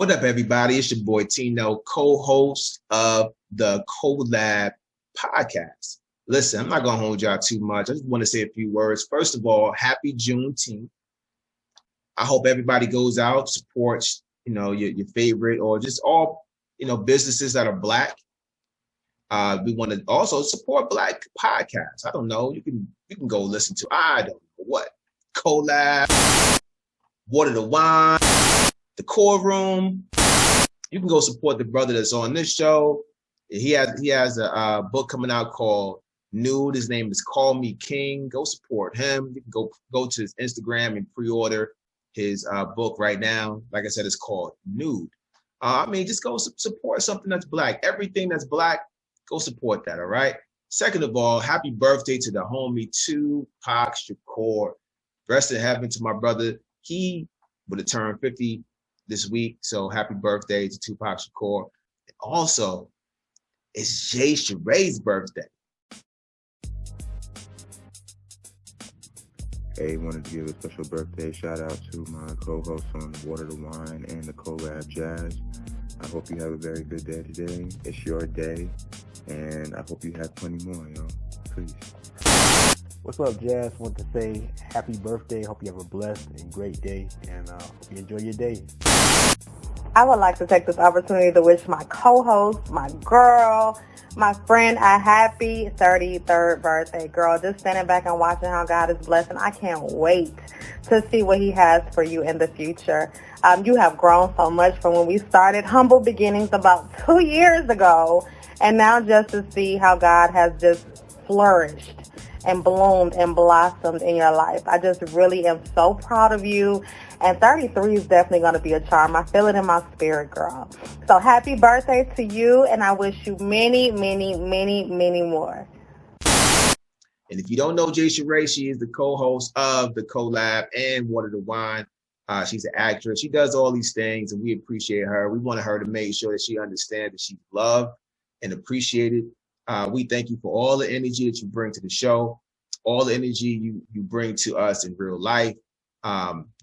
What up, everybody? It's your boy Tino, co-host of the Collab podcast. Listen, I'm not going to hold y'all too much. I just want to say a few words. First of all, happy Juneteenth. I hope everybody goes out, supports, your favorite or just all, businesses that are Black. We want to also support Black podcasts. I don't know. You can go listen to, I don't know what, Collab, Water the Wine, The Core Room. You can go support the brother that's on this show. He has a book coming out called Nude. His name is Call Me King. Go support him. You can go to his Instagram and pre-order his book right now. Like I said, it's called Nude. Just go support something that's Black. Everything that's Black, go support that, all right? Second of all, happy birthday to the homie Tupac Shakur. Rest in heaven to my brother. He would have turned 50 this week, so happy birthday to Tupac Shakur. And also, it's Jay Rae's birthday. Hey, wanted to give a special birthday shout out to my co-hosts on Water the Wine and the Collab Jazz. I hope you have a very good day today. It's your day, and I hope you have plenty more, y'all. Please. What's up, Jazz? Want to say happy birthday. Hope you have a blessed and great day, and hope you enjoy your day. I would like to take this opportunity to wish my co-host, my girl, my friend a happy 33rd birthday, girl. Just standing back and watching how God is blessing. I can't wait to see what he has for you in the future. You have grown so much from when we started humble beginnings about 2 years ago, and now just to see how God has just flourished and bloomed and blossomed in your life. I just really am so proud of you. And 33 is definitely going to be a charm. I feel it in my spirit, girl. So happy birthday to you, and I wish you many, many, many, many more. And if you don't know Jay Rae, she is the co-host of the Collab and Water the Wine. She's an actress. She does all these things, and we appreciate her. We wanted her to make sure that she understands that she's loved and appreciated. We thank you for all the energy that you bring to the show, all the energy you bring to us in real life.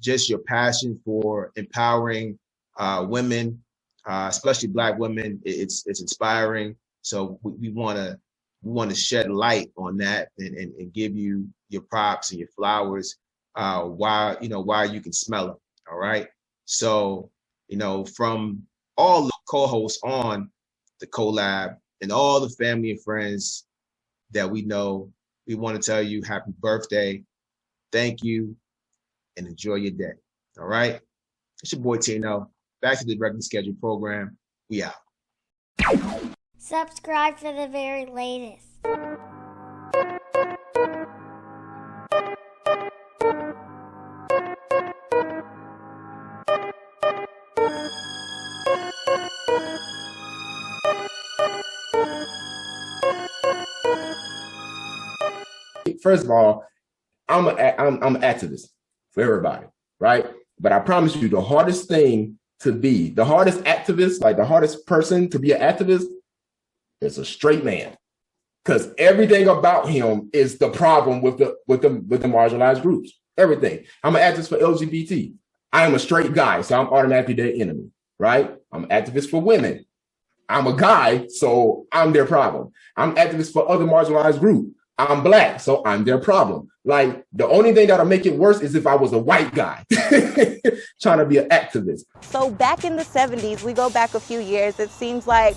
Just your passion for empowering women, especially Black women, it's inspiring. So we want to shed light on that and give you your props and your flowers while you can smell them. All right. So from all the co-hosts on the Collab and all the family and friends that we know, we want to tell you happy birthday. Thank you. And enjoy your day. All right. It's your boy Tino. Back to the regular scheduled program. We out. Subscribe for the very latest. First of all, I'm an activist for everybody, right? But I promise you, the hardest activist, like the hardest person to be an activist, is a straight man, because everything about him is the problem with the marginalized groups. Everything. I'm an activist for LGBT. I am a straight guy, so I'm automatically their enemy, right? I'm an activist for women. I'm a guy, so I'm their problem. I'm an activist for other marginalized groups. I'm Black, so I'm their problem. Like, the only thing that'll make it worse is if I was a white guy trying to be an activist. So back in the 70s, we go back a few years, it seems like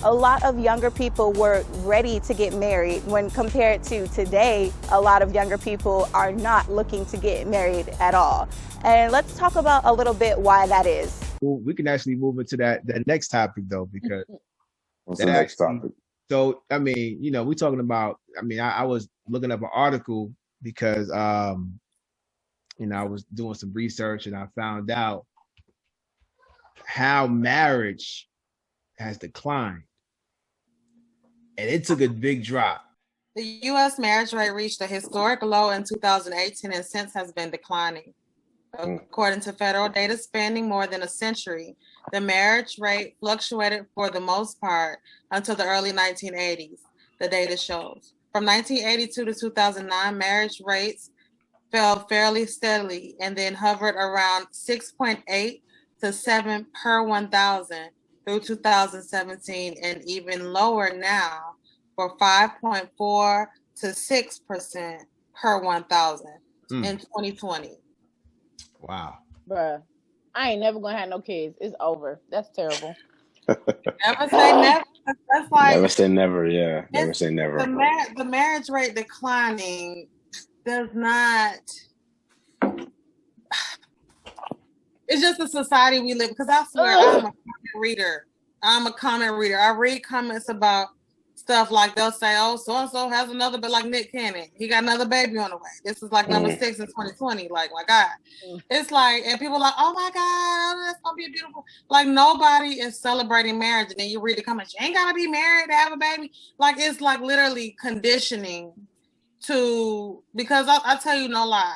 a lot of younger people were ready to get married, when compared to today, a lot of younger people are not looking to get married at all. And let's talk about a little bit why that is. Well, we can actually move into that next topic, though, because What's the next topic? So, we're talking about, I was looking up an article because, I was doing some research and I found out how marriage has declined. And it took a big drop. The U.S. marriage rate reached a historic low in 2018 and since has been declining. According to federal data spanning more than a century, the marriage rate fluctuated for the most part until the early 1980s, the data shows. From 1982 to 2009, marriage rates fell fairly steadily and then hovered around 6.8 to 7 per 1,000 through 2017, and even lower now for 5.4 to 6% per 1,000 in 2020. Wow. Bruh, I ain't never gonna have no kids. It's over. That's terrible. Never say never. That's like Never say never. Yeah, never say never. The marriage rate declining does not. It's just the society we live. Because I swear, I'm a comment reader. I read comments about stuff like they'll say, "Oh, so and so has another," but like Nick Cannon, he got another baby on the way. This is like number 6 in 2020. Like my God, it's like, and people are like, "Oh my God, that's gonna be beautiful." Like nobody is celebrating marriage, and then you read the comments, "You ain't gotta be married to have a baby." Like it's like literally conditioning to, because I tell you no lie.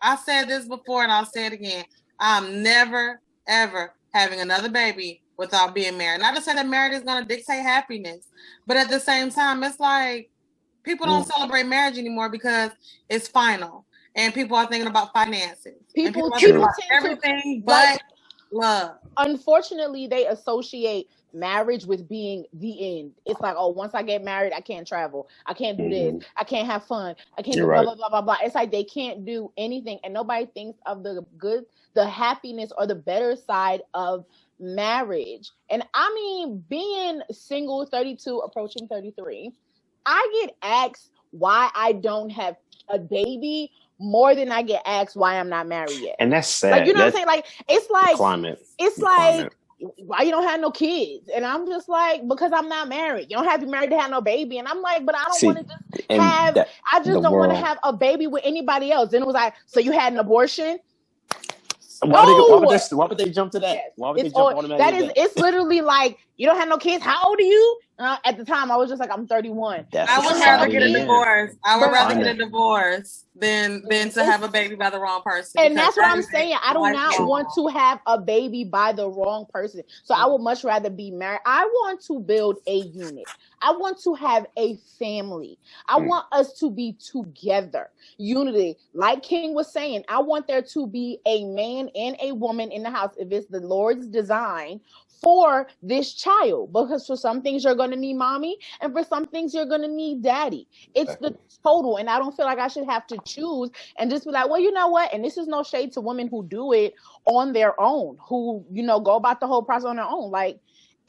I said this before, and I'll say it again. I'm never ever having another baby without being married. Not to say that marriage is going to dictate happiness, but at the same time, it's like people don't celebrate marriage anymore because it's final, and people are thinking about finances. People are tend thinking about to everything but love. Unfortunately, they associate marriage with being the end. It's like, oh, once I get married, I can't travel. I can't do this. I can't have fun. I can't do blah, blah, blah, blah, blah. It's like they can't do anything, and nobody thinks of the good, the happiness, or the better side of marriage. And I mean, being single, 32, approaching 33, I get asked why I don't have a baby more than I get asked why I'm not married yet. And that's sad. Like, you know what I'm saying? Like, it's like climate. It's like, why you don't have no kids? And I'm just like, because I'm not married. You don't have to be married to have no baby. And I'm like, but I don't want to just have, I just don't want to have a baby with anybody else. And it was like, so you had an abortion? Why would they jump to that? Why would they jump on that? It's literally like, you don't have no kids. How old are you? At the time, I was just like, I'm 31. I would rather get a divorce. I would rather get a divorce than to have a baby by the wrong person. And that's what I'm saying. I do not want to have a baby by the wrong person. So I would much rather be married. I want to build a unit. I want to have a family. I want us to be together. Unity. Like King was saying, I want there to be a man and a woman in the house if it's the Lord's design for this child. Because for some things you're going to need mommy, and for some things you're going to need daddy. It's the total. And I don't feel like I should have to choose and just be like, well, you know what? And this is no shade to women who do it on their own, who, you know, go about the whole process on their own. Like,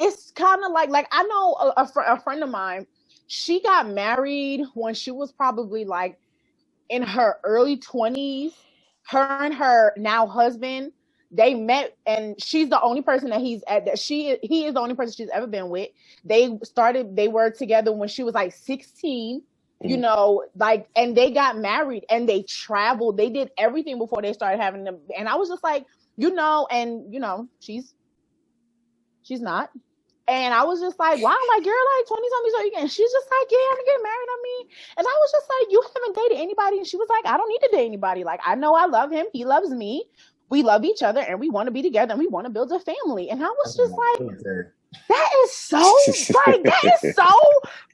it's kind of like I know a friend of mine, she got married when she was probably like in her early 20s. Her and her now husband, they met, and she's the only person that he is the only person she's ever been with. They were together when she was like 16, you know, like, and they got married and they traveled. They did everything before they started having them. And I was just like, you know, and you know, she's not. And I was just like, wow, like, you're like 20-something, so you can. And she's just like, yeah, I'm gonna get married. I mean, and I was just like, you haven't dated anybody? And she was like, I don't need to date anybody. Like, I know I love him. He loves me. We love each other, and we want to be together, and we want to build a family. And I was just like, that is so, like, that is so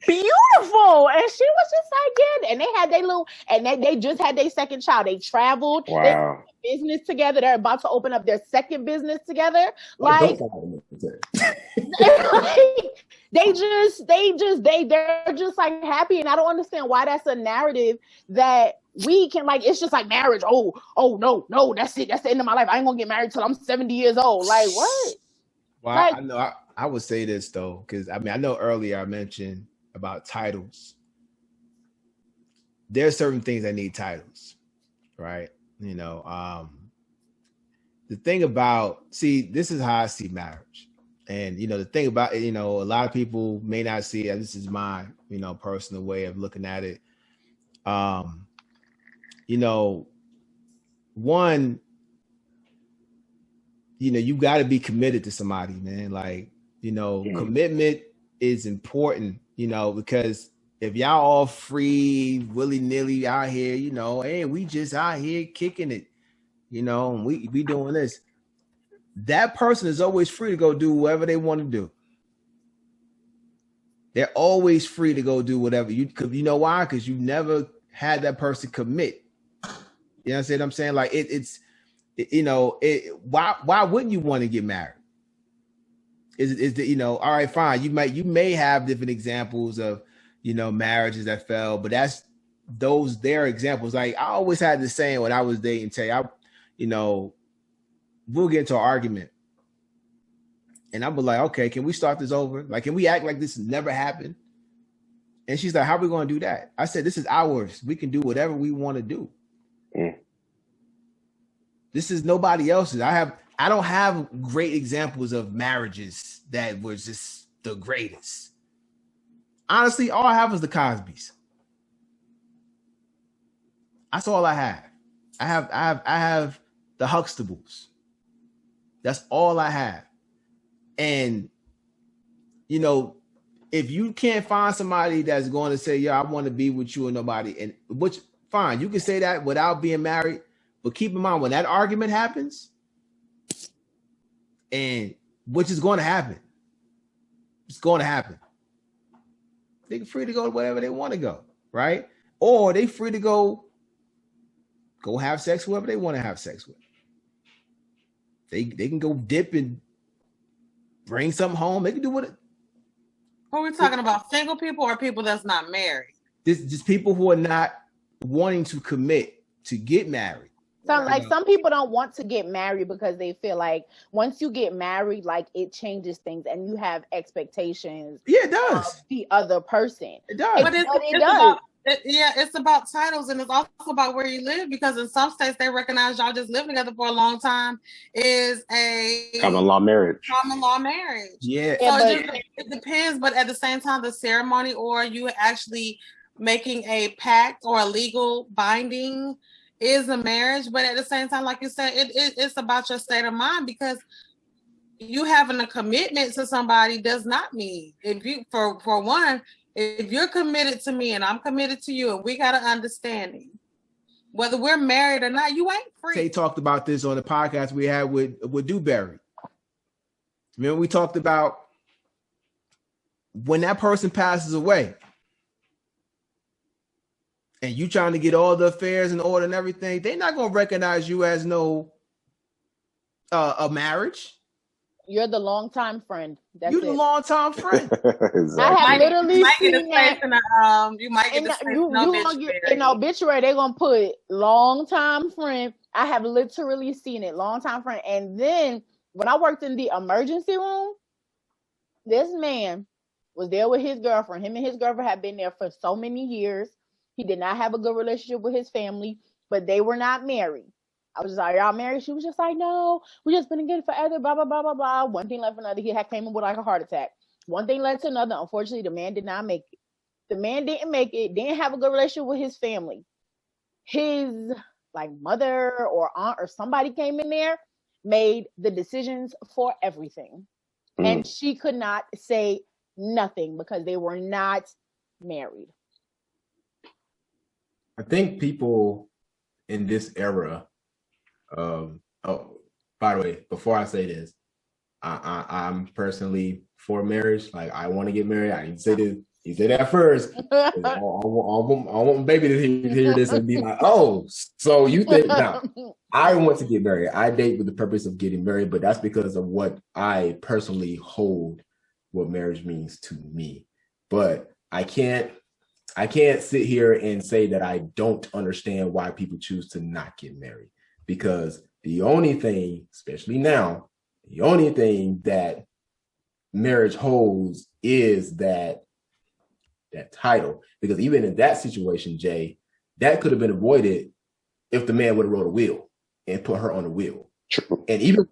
beautiful. And she was just like, yeah. And they had their little, and they just had their second child. They traveled. Wow. They had business together. They're about to open up their second business together. Like, they're just like happy. And I don't understand why that's a narrative that we can, like, it's just like marriage. Oh no, that's it. That's the end of my life. I ain't gonna get married till I'm 70 years old. Like, what? Well, like, I know I would say this though, because I mean, I know earlier I mentioned about titles. There are certain things that need titles, right? You know, the thing about, this is how I see marriage. And, you know, the thing about it, you know, a lot of people may not see it. This is my, you know, personal way of looking at it. You know, one, you know, you got to be committed to somebody, man. Like, you know, commitment is important, you know, because if y'all all free, willy-nilly out here, you know, hey, we just out here kicking it, you know, and we doing this. That person is always free to go do whatever they want to do. They're always free to go do whatever. You know why? Because you never had that person commit. You know what I'm saying? Like it's why wouldn't you want to get married? Is that, all right, fine. You may have different examples of, marriages that fell, but they're examples. Like I always had the saying when I was dating Tay, we'll get into an argument. And I was like, okay, can we start this over? Like, can we act like this has never happened? And she's like, how are we going to do that? I said, this is ours. We can do whatever we want to do. This is nobody else's. I don't have great examples of marriages that were just the greatest. Honestly, all I have is the Cosbys. That's all I have. I have the Huxtables. That's all I have. And if you can't find somebody that's going to say, yeah, I want to be with you and nobody, and which fine, you can say that without being married, but keep in mind when that argument happens, and which is going to happen, it's going to happen. They're free to go wherever they want to go, right? Or they free to go have sex with whoever they want to have sex with. They can go dip and bring something home. They can do what. Are we talking about single people or people that's not married? This just people who are not wanting to commit to get married. Some people don't want to get married because they feel like once you get married, like it changes things and you have expectations. Yeah, it does. Of the other person. It does. But it does. It's about titles, and it's also about where you live, because in some states they recognize y'all just living together for a long time is a common law marriage. Yeah. So it depends, but at the same time, the ceremony or you actually making a pact or a legal binding is a marriage. But at the same time, like you said, it's about your state of mind, because you having a commitment to somebody does not mean if you for one. If you're committed to me and I'm committed to you and we got an understanding, whether we're married or not, you ain't free. They talked about this on the podcast we had with Dewberry. Remember we talked about when that person passes away and you trying to get all the affairs in order and everything, they're not going to recognize you as a marriage. You're the long-time friend. You're the long-time friend. Exactly. I have literally seen that. You might get in obituary. They're gonna put long-time friend. I have literally seen it, long-time friend. And then when I worked in the emergency room, this man was there with his girlfriend. Him and his girlfriend had been there for so many years. He did not have a good relationship with his family, but they were not married. I was just like, y'all married? She was just like, no, we just been together forever, blah, blah, blah, blah, blah. One thing led to another. He came in with like a heart attack. One thing led to another. Unfortunately, the man did not make it. The man didn't make it, didn't have a good relationship with his family. His like mother or aunt or somebody came in there, made the decisions for everything. And she could not say nothing because they were not married. I think people in this era, by the way, before I say this, I'm personally for marriage. Like, I want to get married. I didn't say this. You say that first. I want baby to hear this and be like, oh, so you think now? I want to get married. I date with the purpose of getting married, but that's because of what I personally hold what marriage means to me. But I can't sit here and say that I don't understand why people choose to not get married. Because the only thing, especially now, the only thing that marriage holds is that title. Because even in that situation, Jay, that could have been avoided if the man would have wrote a will and put her on the will. True. And even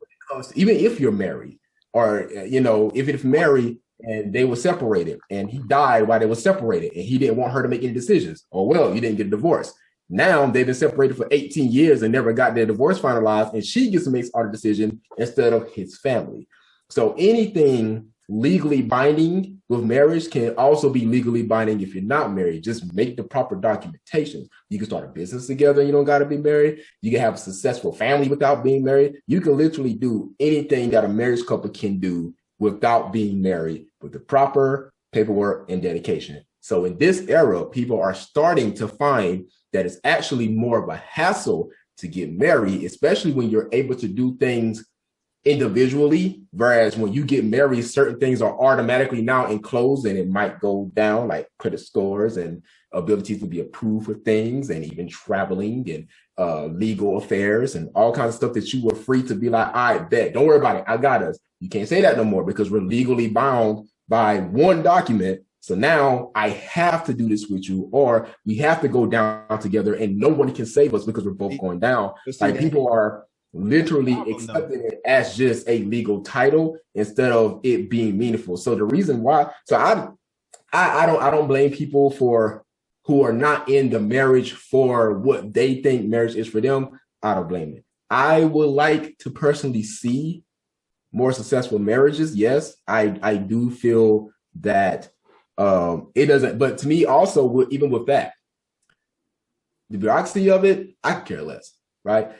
if you're married, or if it's married and they were separated and he died while they were separated and he didn't want her to make any decisions, or well, you didn't get a divorce. Now they've been separated for 18 years and never got their divorce finalized, and she gets to make our decision instead of his family. So anything legally binding with marriage can also be legally binding if you're not married. Just make the proper documentation. You can start a business together. You don't got to be married. You can have a successful family without being married. You can literally do anything that a marriage couple can do without being married with the proper paperwork and dedication. So in this era, people are starting to find that it's actually more of a hassle to get married, especially when you're able to do things individually, whereas when you get married, certain things are automatically now enclosed and it might go down, like credit scores and ability to be approved for things, and even traveling and legal affairs and all kinds of stuff that you were free to be like, all right, bet, don't worry about it, I got us. You can't say that no more because we're legally bound by one document. So now I have to do this with you, or we have to go down together, and no one can save us because we're both going down. Like, people are literally accepting it as just a legal title instead of it being meaningful. So the reason why, so I don't blame people who are not in the marriage for what they think marriage is for them. I don't blame it. I would like to personally see more successful marriages. Yes, I do feel that it doesn't, but to me also, even with that, the bureaucracy of it, I could care less, right?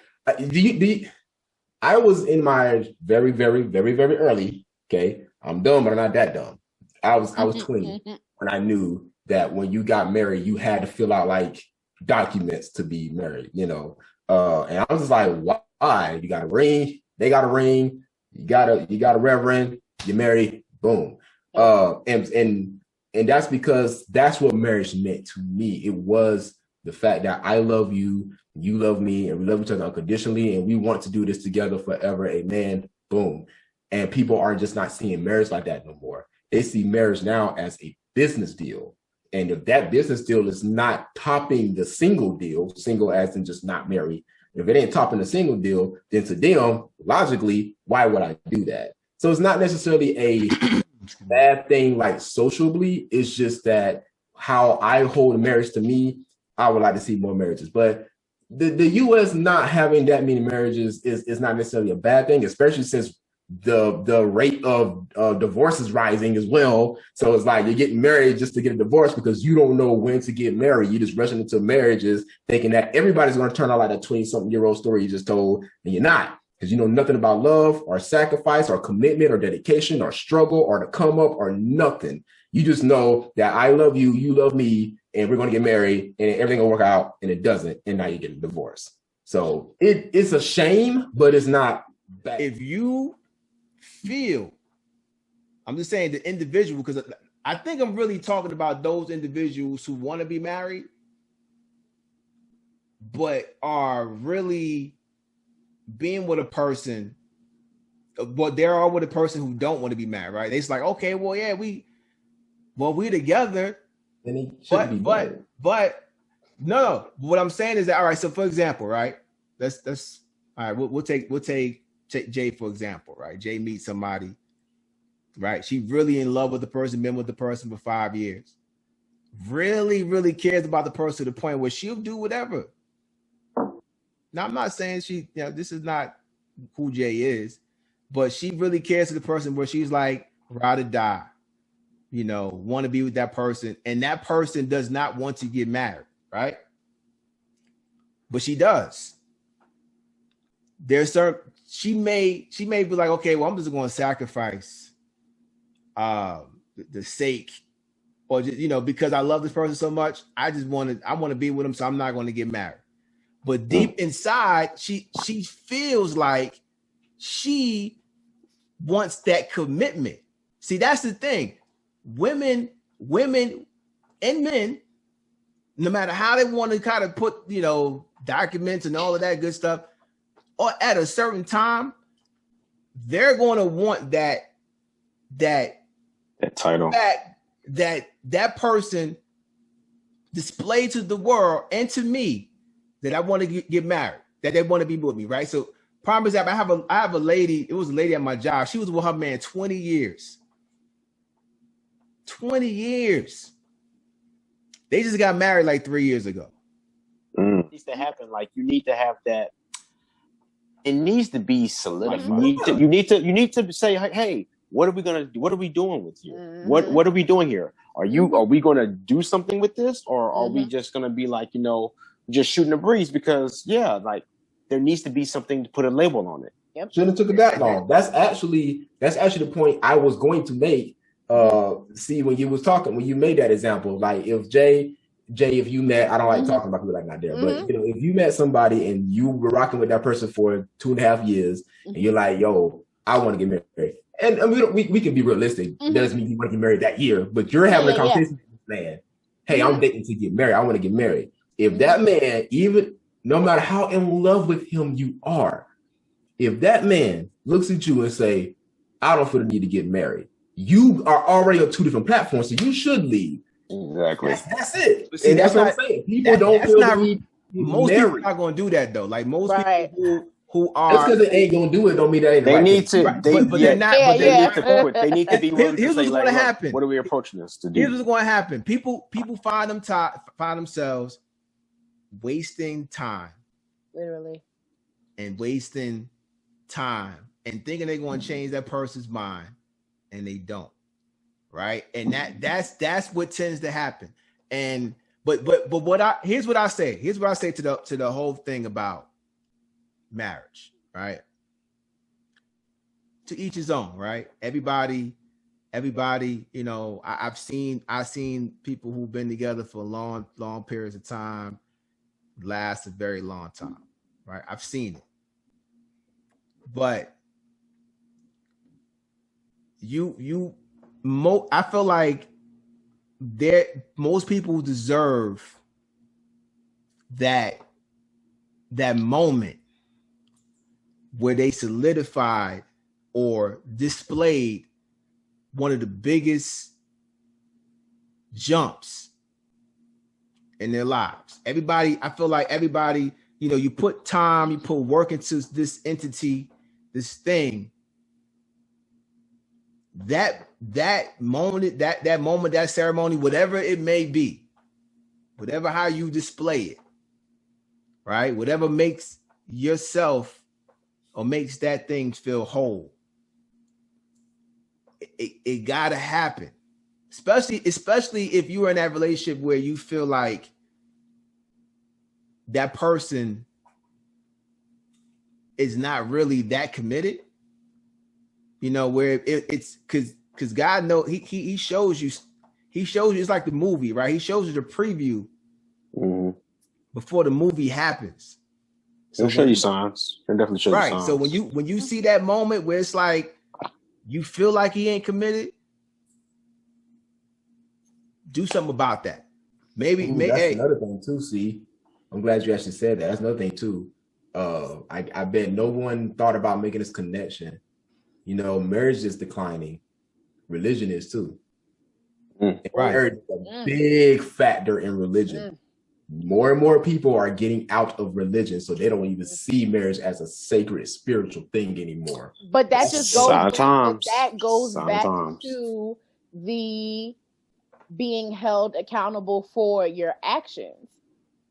I was in my very, very, very, very early, okay, I'm dumb, but I'm not that dumb. I was 20 when I knew that when you got married, you had to fill out like documents to be married, you know? And I was just like, why? You got a ring, they got a ring, you got a reverend, you're married, boom. And that's because that's what marriage meant to me. It was the fact that I love you, you love me, and we love each other unconditionally, and we want to do this together forever. Amen. Boom. And people are just not seeing marriage like that no more. They see marriage now as a business deal. And if that business deal is not topping the single deal, single as in just not married, if it ain't topping the single deal, then to them, logically, why would I do that? So it's not necessarily a bad thing like socially. It's just that how I hold marriage to me, I would like to see more marriages. But the U.S. not having that many marriages is not necessarily a bad thing, especially since the rate of divorce is rising as well. So it's like you're getting married just to get a divorce because you don't know when to get married. You're just rushing into marriages thinking that everybody's going to turn out like that 20-something-year-old story you just told, and you're not, because you know nothing about love or sacrifice or commitment or dedication or struggle or the come up or nothing. You just know that I love you, you love me, and we're going to get married, and everything will work out, and it doesn't, and now you're getting divorced. So it's a shame, but it's not bad. If you feel, I'm just saying the individual, because I think I'm really talking about those individuals who want to be married, but are really being with a person, but there are with a person who don't want to be married, right? It's like, okay, well, yeah, we together, but no. What I'm saying is that, all right. So for example, right? Let's all right. We'll take Jay for example, right? Jay meets somebody, right? She really in love with the person, been with the person for 5 years, really, really cares about the person to the point where she'll do whatever. Now, I'm not saying this is not who Jay is, but she really cares to the person where she's like, ride or die, want to be with that person. And that person does not want to get married, right? But she does. She may be like, okay, well, I'm just going to sacrifice the sake, or just, because I love this person so much, I want to be with him, so I'm not going to get married. But deep inside, she feels like she wants that commitment. See, that's the thing. Women and men, no matter how they want to kind of put, documents and all of that good stuff, or at a certain time, they're going to want that title, that person displayed to the world and to me that I want to get married, that they want to be with me, right? So, prime example, I have a lady. It was a lady at my job. She was with her man 20 years. 20 years. They just got married like 3 years ago. It needs to happen. Like, you need to have that. It needs to be solidified. You need to say, hey, what are we gonna do? What are we doing with you? What are we doing here? Are we gonna do something with this, or are we just gonna be like, just shooting a breeze? Because there needs to be something to put a label on it. Yep. Shouldn't have took it that long. That's actually the point I was going to make. See, when you made that example, like if Jay Jay, if you met, I don't like talking about people like not there, but you know, if you met somebody and you were rocking with that person for 2.5 years, and you're like, yo, I want to get married, and we can be realistic. It doesn't mean you want to get married that year, but you're having a conversation with this man. Hey, I'm dating to get married. I want to get married. If that man, even no matter how in love with him you are, if that man looks at you and say, I don't feel the need to get married, you are already on 2 different platforms, so you should leave. Exactly. That's it. See, and that's what I'm saying. People don't feel the need. Most people are not going to do that though. Like most people who are, just because they ain't going to do it, don't mean that ain't they right need to. thing. But they're not. But they need to be willing to say, like, happen. What are we approaching this to do? Here's what's going to happen. People find themselves wasting time, literally, and wasting time, and thinking they're going to change that person's mind, and they don't. Right, and that's what tends to happen. And but here's what I say to the whole thing about marriage. Right, to each his own. Right, everybody. You know, I've seen people who've been together for long periods of time last a very long time. Right, I've seen it, but I feel like most people deserve that moment where they solidified or displayed one of the biggest jumps in their lives. I feel like everybody, you know, you put time, you put work into this entity, this thing. That moment, that ceremony, whatever it may be, whatever how you display it, right? Whatever makes yourself or makes that thing feel whole. It gotta happen. Especially if you are in that relationship where you feel like that person is not really that committed. You know, where it's because God knows he shows you it's like the movie, right? He shows you the preview before the movie happens. So he'll show you signs. He'll definitely show you signs. Right. So when you see that moment where it's like you feel like he ain't committed, do something about that. Maybe that's another thing too. See, I'm glad you actually said that. That's another thing too. I bet no one thought about making this connection. You know, marriage is declining. Religion is too. Right. Marriage is a big factor in religion. More and more people are getting out of religion, so they don't even see marriage as a sacred spiritual thing anymore. But that just goes back to the being held accountable for your actions.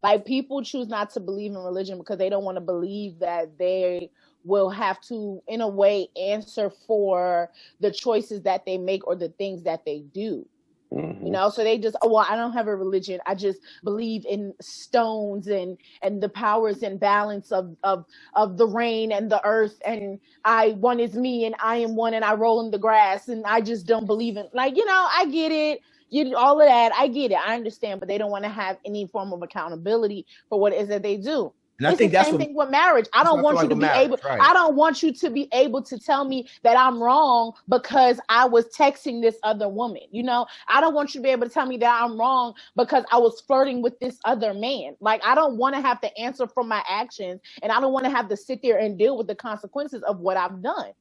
Like, people choose not to believe in religion because they don't want to believe that they will have to, in a way, answer for the choices that they make or the things that they do. You know, so they just, I don't have a religion. I just believe in stones and the powers and balance of the rain and the earth. And one is me and I am one and I roll in the grass and I just don't believe in, like, you know, I get it. All of that. I get it. I understand, but they don't want to have any form of accountability for what it is that they do. And I think that's the same thing with marriage. I don't want you to be able. Right. I don't want you to be able to tell me that I'm wrong because I was texting this other woman. You know, I don't want you to be able to tell me that I'm wrong because I was flirting with this other man. Like, I don't want to have to answer for my actions, and I don't want to have to sit there and deal with the consequences of what I've done.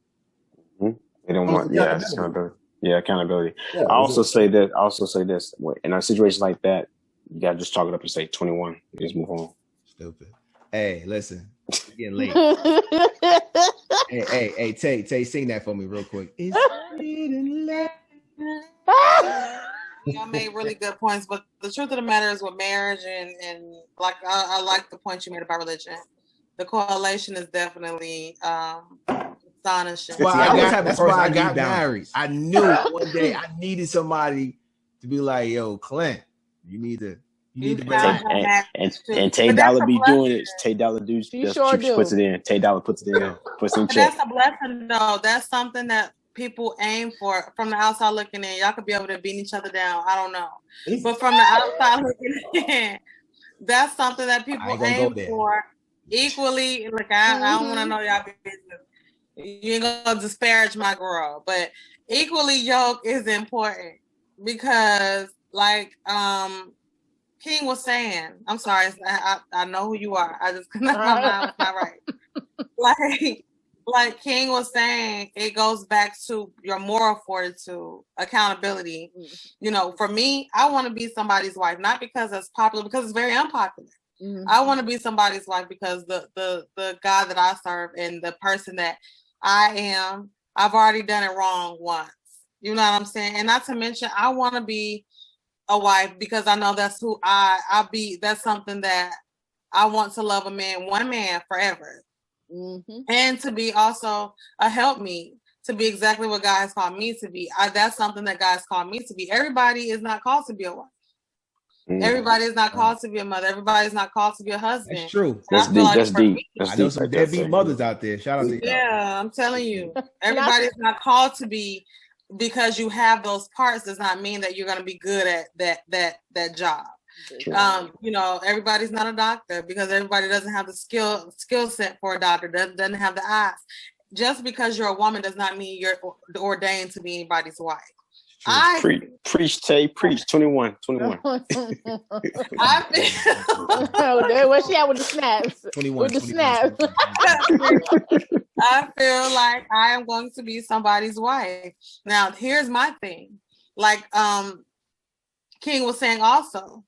They don't want, accountability. Yeah, accountability. Yeah, I also say this. In a situation like that, you gotta just chalk it up and say 21. Just move on. Stupid. Hey, listen, it's getting late. hey, Tay, sing that for me real quick. It's getting late. Y'all made really good points, but the truth of the matter is with marriage and like I like the point you made about religion. The correlation is definitely astonishing. Well, that's why I got married. I knew one day I needed somebody to be like, "Yo, Clint, you need to." And Tay Dollar be doing it. Tay Dollar puts it in. Tay Dollar puts it in. Puts in check. That's a blessing, though. That's something that people aim for from the outside looking in. Y'all could be able to beat each other down. I don't know. But from the outside looking in, that's something that people aim for equally. Like, I don't want to know y'all business. You ain't gonna disparage my girl, but equally yoked is important because, like, King was saying, I'm sorry, I know who you are. I just not right. Like King was saying, it goes back to your moral fortitude, accountability. You know, for me, I want to be somebody's wife, not because it's popular, because it's very unpopular. I want to be somebody's wife because the God that I serve and the person that I am, I've already done it wrong once. You know what I'm saying? And not to mention, I want to be a wife because I know that's who I'll be. That's something that I want to love one man forever. And to be also a helpmeet, to be exactly what God has called me to be. That's something that God has called me to be. Everybody is not called to be a wife. Everybody is not called to be a mother. Everybody is not called to be a husband. That's true. That's deep. That's deep. I know some deadbeat mothers out there. Shout out to you. Yeah, I'm telling you, everybody is not called to be. Because you have those parts does not mean that you're going to be good at that job. You know, everybody's not a doctor because everybody doesn't have the skill set for a doctor, doesn't have the eyes. Just because you're a woman does not mean you're ordained to be anybody's wife. Preach, Tay, preach. 21. I feel where she at with the snaps? 21. With the snaps. I feel like I am going to be somebody's wife. Now, here's my thing. Like King was saying also,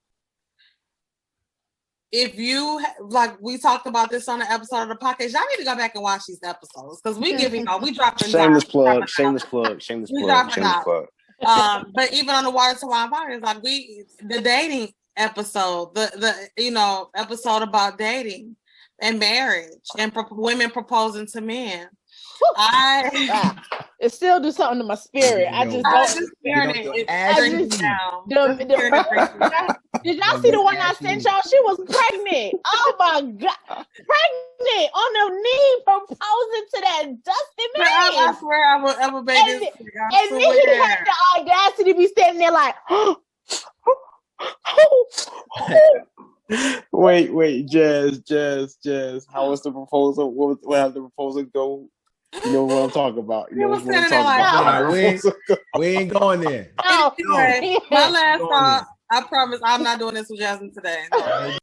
if you like, we talked about this on the episode of the podcast. Y'all need to go back and watch these episodes because we dropping shameless plug. But even on the Water to Wine podcast, like the dating episode, the episode about dating and marriage and women proposing to men. It still do something to my spirit. Did y'all see the one I sent y'all? She was pregnant. Oh my God, pregnant on her knee, proposing to that dusty man. I swear I would make this. And then he had the audacity to be standing there like, Wait, Jazz. How was the proposal? What how the proposal go? You know what I'm talking about. You know what I'm talking about. We ain't going there. Anyway, my last thought, I promise I'm not doing this with Jasmine today. No.